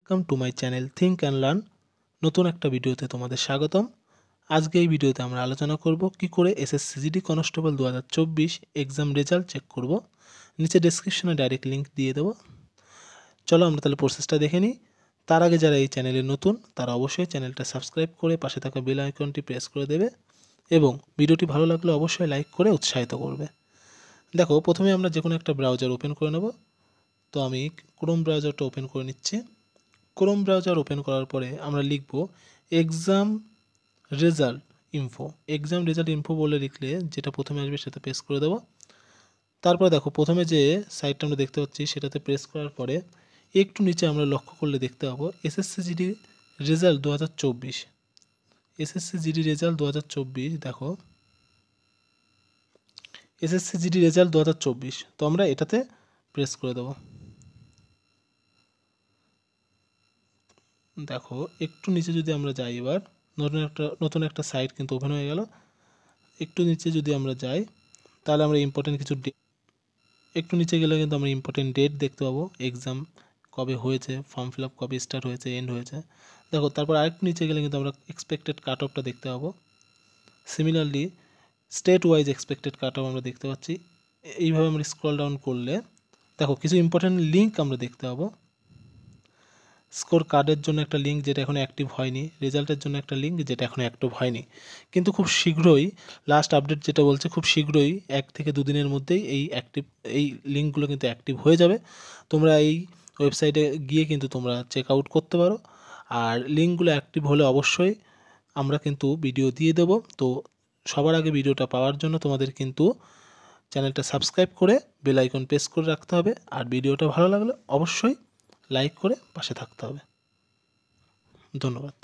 Welcome to my channel think and learn. নতুন একটা ভিডিওতে তোমাদের স্বাগতম। আজকে এই ভিডিওতে আমরা আলোচনা করব কি করে SSC GD constable 2024 exam result check করব। নিচে ডেসক্রিপশনে ডাইরেক্ট লিঙ্ক দিয়ে দেবো। চলো আমরা তাহলে প্রসেসটা দেখে নিই। তার আগে যারা এই চ্যানেলে নতুন তারা অবশ্যই চ্যানেলটা সাবস্ক্রাইব করে পাশে থাকা বেল আইকনটি প্রেস করে দেবে এবং ভিডিওটি ভালো লাগলে অবশ্যই লাইক করে উৎসাহিত করবে। দেখো, প্রথমে আমরা যে কোনো একটা ব্রাউজার ওপেন করে নেব। তো আমি ক্রোম ব্রাউজারটা ওপেন করে নিচ্ছি। ক্রোম ব্রাউজার ওপেন করার পরে আমরা লিখব exam result info. Exam result info বলে লিখলে যেটা প্রথমে আসবে সেটা প্রেস করে দেবো। তারপরে দেখো, প্রথমে যে সাইটটা আমরা দেখতে পাচ্ছি সেটাতে প্রেস করার পরে একটু নিচে আমরা লক্ষ্য করলে দেখতে পাবো এসএসসিজিডি রেজাল্ট 2024। এসএসসিজিডি রেজাল্ট 2024 দেখো, এসএসসিজিডি রেজাল্ট 2024। তো আমরা এটাতে প্রেস করে দেবো। দেখো, একটু নিচে যদি আমরা যাই, এবার নতুন একটা সাইট কিন্তু ওপেন হয়ে গেল। একটু নিচে যদি আমরা যাই তাহলে আমরা ইম্পর্টেন্ট কিছু একটু নিচে গেলে কিন্তু আমরা ইম্পর্টেন্ট ডেট দেখতে পাবো, এক্সাম কবে হয়েছে, ফর্ম ফিল আপ কবে স্টার্ট হয়েছে, এন্ড হয়েছে। দেখো, তারপর আরেকটু নিচে গেলে কিন্তু আমরা এক্সপেক্টেড কাট অফটা দেখতে পাবো। Similarly state wise expected cut off আমরা দেখতে পাচ্ছি। এইভাবে আমরা স্ক্রল ডাউন করলে দেখো কিছু ইম্পর্টেন্ট লিঙ্ক আমরা দেখতে পাবো। স্কোর কার্ডের জন্য একটা লিঙ্ক যেটা এখনও অ্যাক্টিভ হয়নি, রেজাল্টের জন্য একটা লিঙ্ক যেটা এখনও অ্যাক্টিভ হয়নি, কিন্তু খুব শীঘ্রই লাস্ট আপডেট যেটা বলছে খুব শীঘ্রই 1 থেকে 2 দিনের মধ্যেই এই লিঙ্কগুলো কিন্তু অ্যাক্টিভ হয়ে যাবে। তোমরা এই ওয়েবসাইটে গিয়ে কিন্তু তোমরা চেক আউট করতে পারো। আর লিঙ্কগুলো অ্যাক্টিভ হলে অবশ্যই আমরা কিন্তু ভিডিও দিয়ে দেব। তো সবার আগে ভিডিওটা পাওয়ার জন্য তোমাদের কিন্তু চ্যানেলটা সাবস্ক্রাইব করে বেল আইকন প্রেস করে রাখতে হবে। আর ভিডিওটা ভালো লাগলে অবশ্যই লাইক করে পাশে থাকতে হবে। ধন্যবাদ।